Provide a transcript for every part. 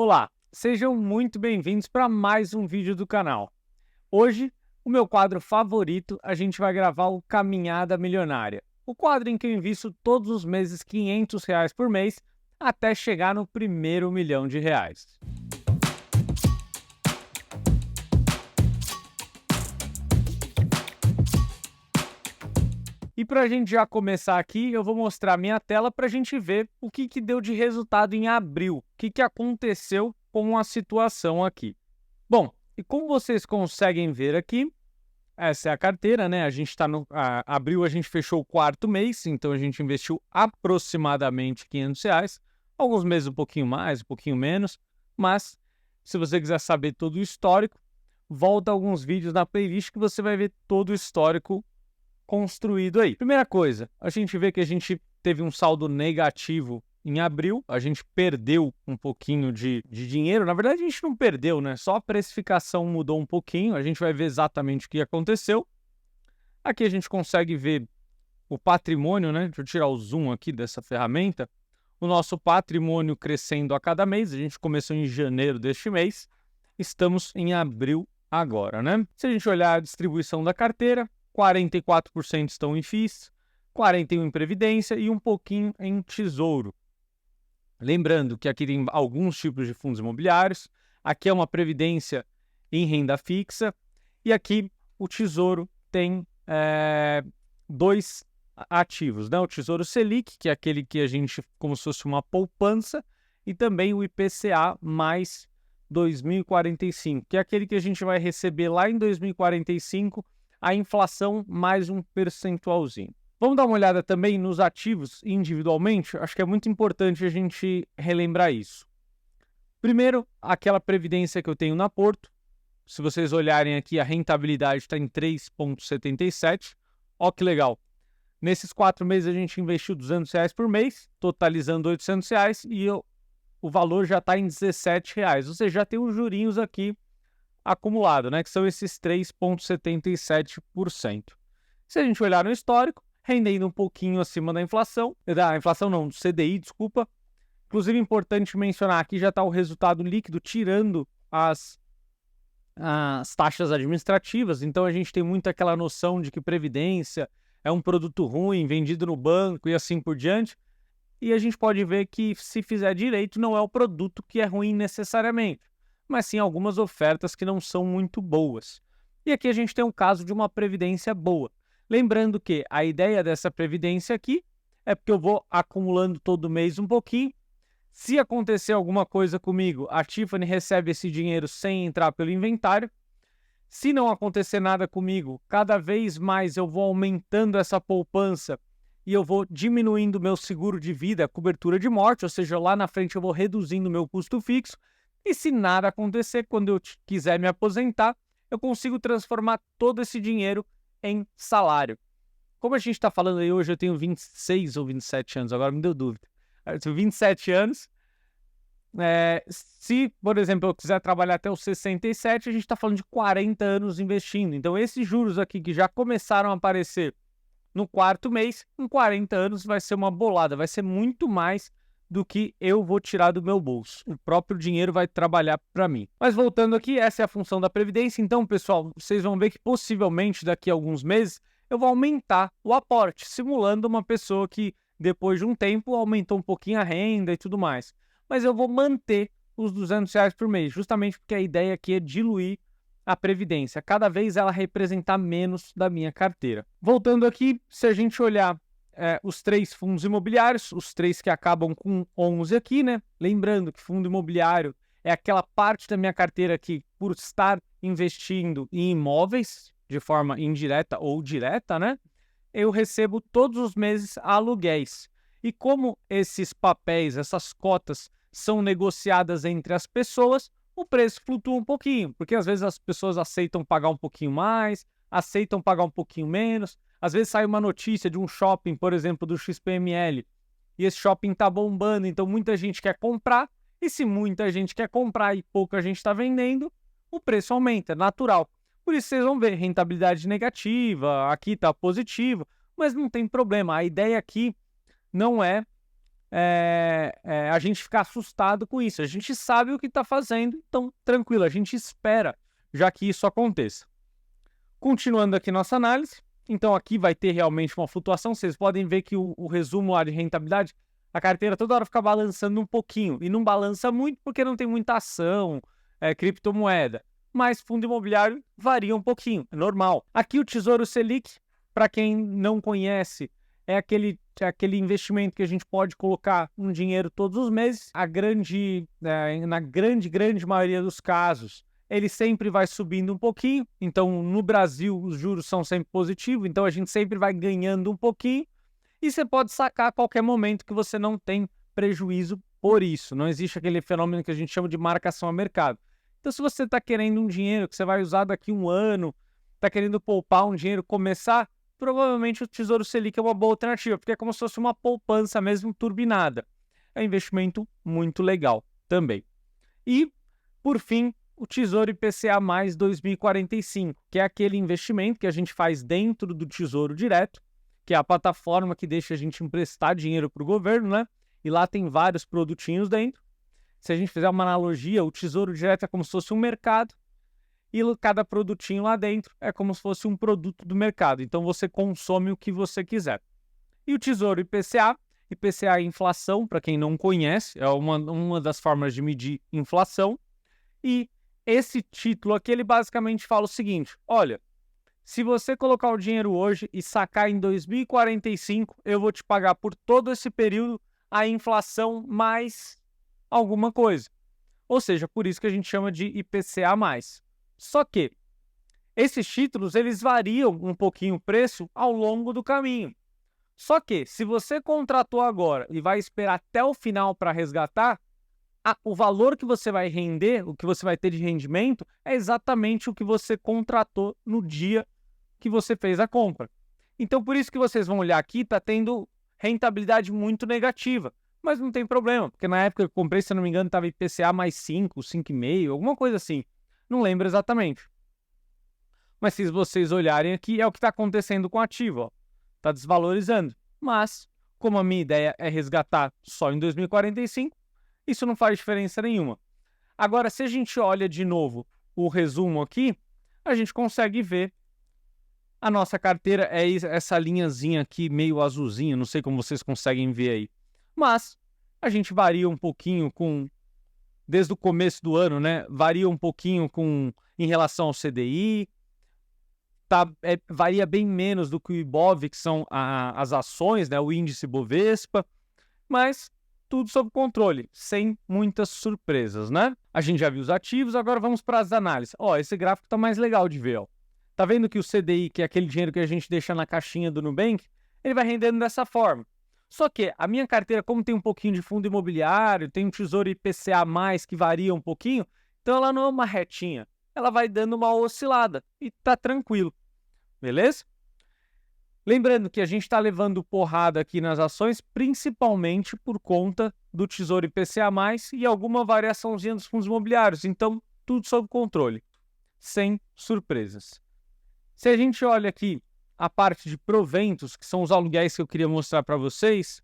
Olá, sejam muito bem-vindos para mais um vídeo do canal. Hoje, o meu quadro favorito, a gente vai gravar o Caminhada Milionária. O quadro em que eu invisto todos os meses R$ 500 por mês até chegar no primeiro milhão de reais. E para a gente já começar aqui, eu vou mostrar minha tela para a gente ver o que deu de resultado em abril, o que aconteceu com a situação aqui. Bom, e como vocês conseguem ver aqui, essa é a carteira, né? A gente está no abril, a gente fechou o quarto mês, então a gente investiu aproximadamente R$ 500. Alguns meses um pouquinho mais, um pouquinho menos, mas se você quiser saber todo o histórico, volta alguns vídeos na playlist que você vai ver todo o histórico construído aí. Primeira coisa, a gente vê que a gente teve um saldo negativo em abril, a gente perdeu um pouquinho de dinheiro. Na verdade, a gente não perdeu, né? Só a precificação mudou um pouquinho, a gente vai ver exatamente o que aconteceu. Aqui a gente consegue ver o patrimônio, né? Deixa eu tirar o zoom aqui dessa ferramenta. O nosso patrimônio crescendo a cada mês, a gente começou em janeiro deste mês, estamos em abril agora, né? Se a gente olhar a distribuição da carteira, 44% estão em FIIs, 41% em Previdência e um pouquinho em Tesouro. Lembrando que aqui tem alguns tipos de fundos imobiliários, aqui é uma Previdência em renda fixa e aqui o Tesouro tem dois ativos, né? O Tesouro Selic, que é aquele que a gente, como se fosse uma poupança, e também o IPCA mais 2045, que é aquele que a gente vai receber lá em 2045, a inflação mais um percentualzinho. Vamos dar uma olhada também nos ativos individualmente? Acho que é muito importante a gente relembrar isso. Primeiro, aquela previdência que eu tenho na Porto. Se vocês olharem aqui, a rentabilidade está em 3,77. Ó que legal. Nesses 4 meses a gente investiu R$ 200 por mês, totalizando R$ 800, e o valor já está em R$ 17. Ou seja, já tem os jurinhos aqui acumulado, né, que são esses 3,77%. Se a gente olhar no histórico, rendendo um pouquinho acima da inflação não, do CDI, desculpa. Inclusive, importante mencionar aqui, já está o resultado líquido, tirando as taxas administrativas. Então, a gente tem muito aquela noção de que previdência é um produto ruim, vendido no banco e assim por diante. E a gente pode ver que, se fizer direito, não é o produto que é ruim necessariamente, mas sim algumas ofertas que não são muito boas. E aqui a gente tem um caso de uma previdência boa. Lembrando que a ideia dessa previdência aqui é porque eu vou acumulando todo mês um pouquinho. Se acontecer alguma coisa comigo, a Tiffany recebe esse dinheiro sem entrar pelo inventário. Se não acontecer nada comigo, cada vez mais eu vou aumentando essa poupança e eu vou diminuindo meu seguro de vida, cobertura de morte, ou seja, lá na frente eu vou reduzindo meu custo fixo. E se nada acontecer, quando eu quiser me aposentar, eu consigo transformar todo esse dinheiro em salário. Como a gente está falando aí hoje, eu tenho 26 ou 27 anos, agora me deu dúvida. Eu tenho 27 anos. Se, por exemplo, eu quiser trabalhar até os 67, a gente está falando de 40 anos investindo. Então, esses juros aqui que já começaram a aparecer no quarto mês, em 40 anos vai ser uma bolada, vai ser muito mais do que eu vou tirar do meu bolso. O próprio dinheiro vai trabalhar para mim. Mas voltando aqui, essa é a função da Previdência. Então, pessoal, vocês vão ver que possivelmente daqui a alguns meses eu vou aumentar o aporte, simulando uma pessoa que depois de um tempo aumentou um pouquinho a renda e tudo mais. Mas eu vou manter os R$ 200 por mês, justamente porque a ideia aqui é diluir a Previdência, cada vez ela representar menos da minha carteira. Voltando aqui, se a gente olhar os 3 fundos imobiliários, os 3 que acabam com 11 aqui, né? Lembrando que fundo imobiliário é aquela parte da minha carteira que, por estar investindo em imóveis, de forma indireta ou direta, né? Eu recebo todos os meses aluguéis. E como esses papéis, essas cotas, são negociadas entre as pessoas, o preço flutua um pouquinho, porque às vezes as pessoas aceitam pagar um pouquinho mais, aceitam pagar um pouquinho menos. Às vezes sai uma notícia de um shopping, por exemplo, do XPML, e esse shopping está bombando, então muita gente quer comprar, e se muita gente quer comprar e pouca gente está vendendo, o preço aumenta, é natural. Por isso vocês vão ver rentabilidade negativa, aqui está positivo, mas não tem problema. A ideia aqui não é a gente ficar assustado com isso. A gente sabe o que está fazendo, então tranquilo, a gente espera já que isso aconteça. Continuando aqui nossa análise, então aqui vai ter realmente uma flutuação. Vocês podem ver que o resumo lá de rentabilidade, a carteira toda hora fica balançando um pouquinho, e não balança muito porque não tem muita ação, criptomoeda, mas fundo imobiliário varia um pouquinho, é normal. Aqui o Tesouro Selic, para quem não conhece, é aquele investimento que a gente pode colocar um dinheiro todos os meses. Na grande maioria dos casos, ele sempre vai subindo um pouquinho. Então, no Brasil, os juros são sempre positivos, então a gente sempre vai ganhando um pouquinho. E você pode sacar a qualquer momento que você não tem prejuízo por isso. Não existe aquele fenômeno que a gente chama de marcação a mercado. Então, se você está querendo um dinheiro que você vai usar daqui a um ano, está querendo poupar um dinheiro, começar, provavelmente o Tesouro Selic é uma boa alternativa, porque é como se fosse uma poupança mesmo turbinada. É um investimento muito legal também. E, por fim, o Tesouro IPCA mais 2045, que é aquele investimento que a gente faz dentro do Tesouro Direto, que é a plataforma que deixa a gente emprestar dinheiro para o governo, né? E lá tem vários produtinhos dentro. Se a gente fizer uma analogia, o Tesouro Direto é como se fosse um mercado e cada produtinho lá dentro é como se fosse um produto do mercado. Então você consome o que você quiser. E o Tesouro IPCA é inflação, para quem não conhece, é uma das formas de medir inflação. E esse título aqui, ele basicamente fala o seguinte: olha, se você colocar o dinheiro hoje e sacar em 2045, eu vou te pagar por todo esse período a inflação mais alguma coisa. Ou seja, por isso que a gente chama de IPCA+. Só que esses títulos, eles variam um pouquinho o preço ao longo do caminho. Só que se você contratou agora e vai esperar até o final para resgatar, o valor que você vai render, o que você vai ter de rendimento, é exatamente o que você contratou no dia que você fez a compra. Então, por isso que vocês vão olhar aqui, está tendo rentabilidade muito negativa. Mas não tem problema, porque na época que eu comprei, se eu não me engano, estava IPCA mais 5, 5,5, alguma coisa assim. Não lembro exatamente. Mas se vocês olharem aqui, é o que está acontecendo com o ativo. Está desvalorizando. Mas, como a minha ideia é resgatar só em 2045, isso não faz diferença nenhuma. Agora, se a gente olha de novo o resumo aqui, a gente consegue ver a nossa carteira é essa linhazinha aqui, meio azulzinha, não sei como vocês conseguem ver aí. Mas a gente varia um pouquinho desde o começo do ano, né? Varia um pouquinho em relação ao CDI, varia bem menos do que o IBOV, que são as ações, né? O índice Bovespa, mas tudo sob controle, sem muitas surpresas, né? A gente já viu os ativos, agora vamos para as análises. Ó, esse gráfico está mais legal de ver, ó. Tá vendo que o CDI, que é aquele dinheiro que a gente deixa na caixinha do Nubank, ele vai rendendo dessa forma. Só que a minha carteira, como tem um pouquinho de fundo imobiliário, tem um Tesouro IPCA+, que varia um pouquinho, então ela não é uma retinha. Ela vai dando uma oscilada e tá tranquilo. Beleza? Lembrando que a gente está levando porrada aqui nas ações, principalmente por conta do Tesouro IPCA+, e alguma variaçãozinha dos fundos imobiliários. Então, tudo sob controle, sem surpresas. Se a gente olha aqui a parte de proventos, que são os aluguéis que eu queria mostrar para vocês,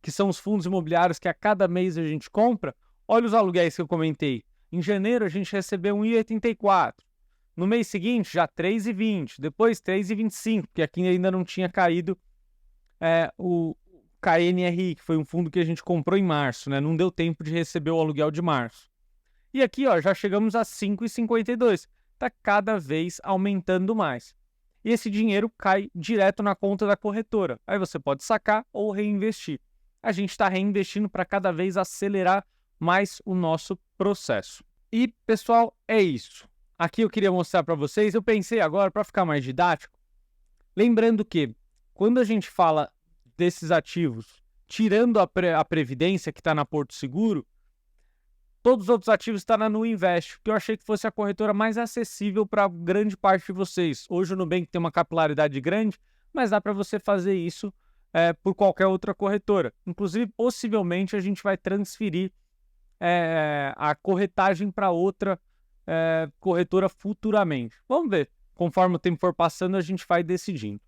que são os fundos imobiliários que a cada mês a gente compra, olha os aluguéis que eu comentei. Em janeiro a gente recebeu 1,84. No mês seguinte, já 3,20. Depois 3,25, porque aqui ainda não tinha caído o KNRI, que foi um fundo que a gente comprou em março, né? Não deu tempo de receber o aluguel de março. E aqui, ó, já chegamos a 5,52. Está cada vez aumentando mais. E esse dinheiro cai direto na conta da corretora. Aí você pode sacar ou reinvestir. A gente está reinvestindo para cada vez acelerar mais o nosso processo. E, pessoal, é isso. Aqui eu queria mostrar para vocês. Eu pensei agora, para ficar mais didático, lembrando que quando a gente fala desses ativos, tirando a Previdência, que está na Porto Seguro, todos os outros ativos estão na Nuinvest, que eu achei que fosse a corretora mais acessível para grande parte de vocês. Hoje o Nubank tem uma capilaridade grande, mas dá para você fazer isso por qualquer outra corretora. Inclusive, possivelmente, a gente vai transferir a corretagem para outra corretora futuramente. Vamos ver. Conforme o tempo for passando, a gente vai decidindo.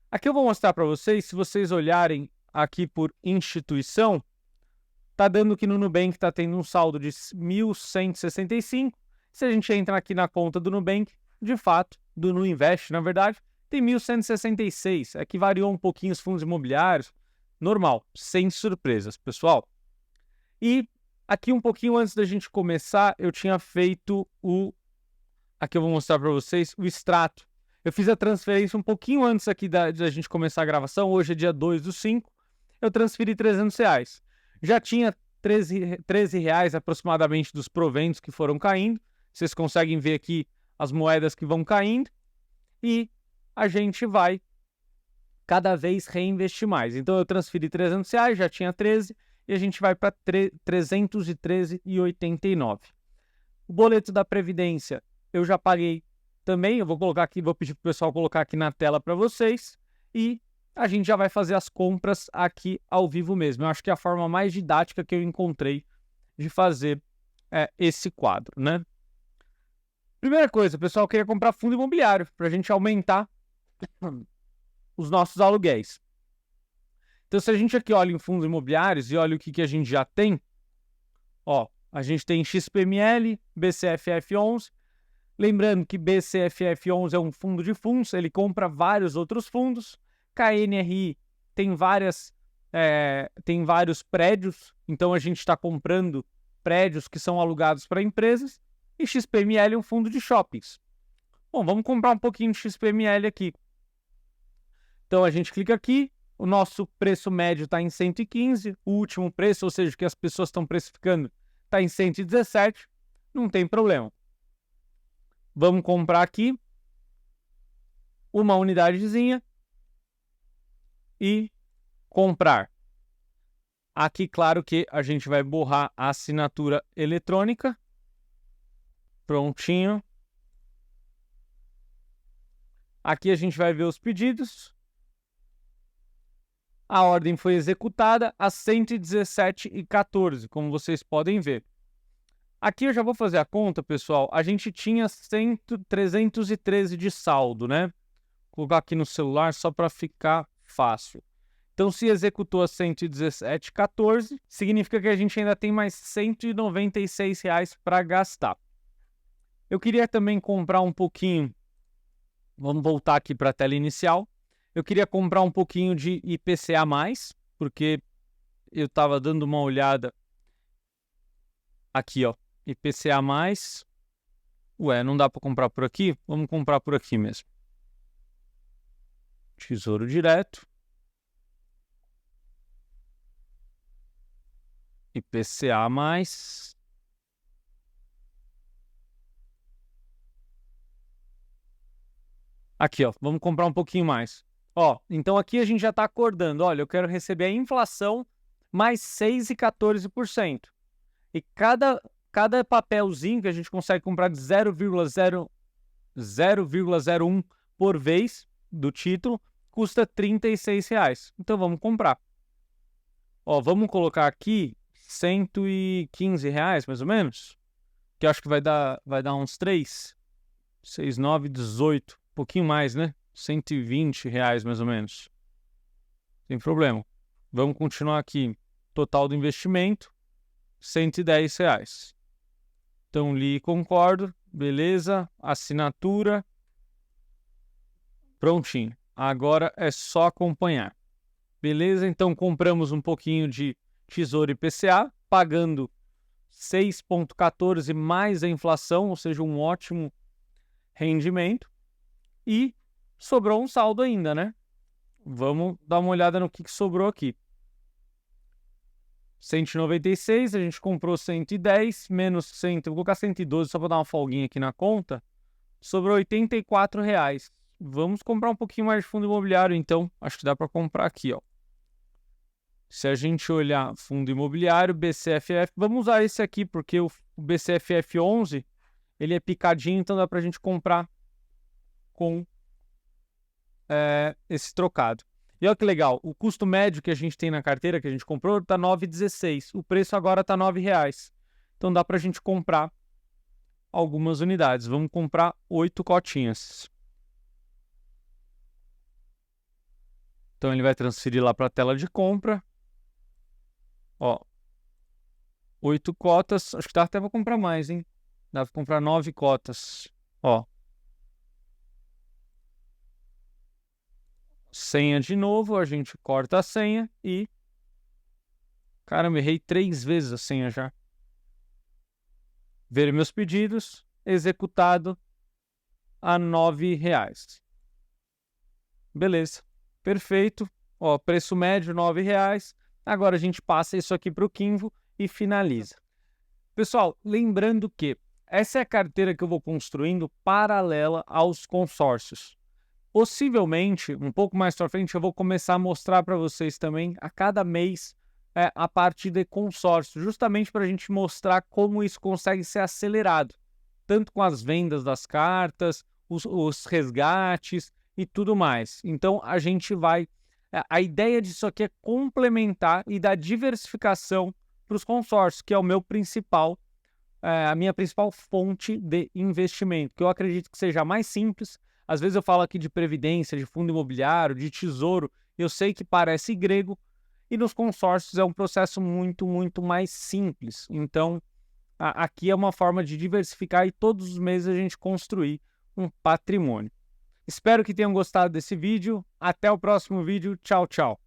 Aqui eu vou mostrar para vocês, se vocês olharem aqui por instituição, está dando que no Nubank está tendo um saldo de 1.165. Se a gente entra aqui na conta do Nubank, de fato, do Nuinvest, na verdade, tem 1.166. Aqui variou um pouquinho os fundos imobiliários, normal, sem surpresas, pessoal. E aqui um pouquinho antes da gente começar, eu tinha feito aqui eu vou mostrar para vocês, o extrato. Eu fiz a transferência um pouquinho antes aqui da gente começar a gravação, hoje é dia 2/5, eu transferi R$300. Já tinha 13 reais aproximadamente dos proventos que foram caindo. Vocês conseguem ver aqui as moedas que vão caindo. E a gente vai cada vez reinvestir mais. Então eu transferi R$300, já tinha 13, e a gente vai para 313,89. O boleto da Previdência eu já paguei também. Eu vou colocar aqui, vou pedir para o pessoal colocar aqui na tela para vocês. E a gente já vai fazer as compras aqui ao vivo mesmo. Eu acho que é a forma mais didática que eu encontrei de fazer esse quadro, né? Primeira coisa, pessoal, eu queria comprar fundo imobiliário para a gente aumentar os nossos aluguéis. Então, se a gente aqui olha em fundos imobiliários e olha o que a gente já tem, ó, a gente tem XPML, BCFF11. Lembrando que BCFF11 é um fundo de fundos, ele compra vários outros fundos. KNRI tem vários prédios, então a gente está comprando prédios que são alugados para empresas. E XPML é um fundo de shoppings. Bom, vamos comprar um pouquinho de XPML aqui. Então a gente clica aqui, o nosso preço médio está em 115, o último preço, ou seja, que as pessoas estão precificando, está em 117, não tem problema. Vamos comprar aqui uma unidadezinha e comprar. Aqui, claro que a gente vai borrar a assinatura eletrônica. Prontinho. Aqui a gente vai ver os pedidos. A ordem foi executada às 117h14, como vocês podem ver. Aqui eu já vou fazer a conta, pessoal. A gente tinha 313 de saldo, né? Vou colocar aqui no celular só para ficar fácil. Então, se executou a 117,14, significa que a gente ainda tem mais R$196 para gastar. Eu queria também comprar um pouquinho. Vamos voltar aqui para a tela inicial. Eu queria comprar um pouquinho de IPCA+, porque eu estava dando uma olhada aqui, ó. IPCA+. Ué, não dá para comprar por aqui? Vamos comprar por aqui mesmo. Tesouro Direto. IPCA+. Aqui, ó. Vamos comprar um pouquinho mais. Ó, então aqui a gente já está acordando. Olha, eu quero receber a inflação mais 6,14%. E cada papelzinho que a gente consegue comprar de 0,01 por vez do título custa R$36. Então vamos comprar. Ó, vamos colocar aqui R$115 mais ou menos, que eu acho que vai dar uns 3, 6, 9, 18, um pouquinho mais, né? R$120 mais ou menos. Sem problema. Vamos continuar aqui. Total do investimento, R$110. Então, li e concordo. Beleza. Assinatura. Prontinho. Agora é só acompanhar. Beleza? Então, compramos um pouquinho de Tesouro IPCA, pagando 6,14 mais a inflação, ou seja, um ótimo rendimento. E sobrou um saldo ainda, né? Vamos dar uma olhada no que sobrou aqui. 196, a gente comprou 110, menos 100, vou colocar 112 só para dar uma folguinha aqui na conta. Sobrou R$84. Vamos comprar um pouquinho mais de fundo imobiliário, então. Acho que dá para comprar aqui, ó. Se a gente olhar fundo imobiliário, BCFF, vamos usar esse aqui, porque o BCFF11, ele é picadinho, então dá para a gente comprar com esse trocado. E olha que legal, o custo médio que a gente tem na carteira, que a gente comprou, está R$ 9,16. O preço agora está R$ 9,00. Então dá para a gente comprar algumas unidades. Vamos comprar 8 cotinhas. Então ele vai transferir lá para a tela de compra. Ó, 8 cotas. Acho que dá até para comprar mais, hein? Dá para comprar 9 cotas. Ó. Senha de novo, a gente corta a senha e... Caramba, errei 3 vezes a senha já. Ver meus pedidos, executado a R$ 9,00. Beleza, perfeito. Ó, preço médio R$ 9,00. Agora a gente passa isso aqui para o Kinvo e finaliza. Pessoal, lembrando que essa é a carteira que eu vou construindo paralela aos consórcios. Possivelmente, um pouco mais para frente, eu vou começar a mostrar para vocês também a cada mês a parte de consórcio, justamente para a gente mostrar como isso consegue ser acelerado, tanto com as vendas das cartas, os resgates e tudo mais. Então, a gente vai... A ideia disso aqui é complementar e dar diversificação para os consórcios, que é o meu principal, a minha principal fonte de investimento, que eu acredito que seja mais simples. Às vezes eu falo aqui de previdência, de fundo imobiliário, de tesouro, eu sei que parece grego, e nos consórcios é um processo muito, muito mais simples. Então, aqui é uma forma de diversificar e todos os meses a gente construir um patrimônio. Espero que tenham gostado desse vídeo. Até o próximo vídeo. Tchau, tchau.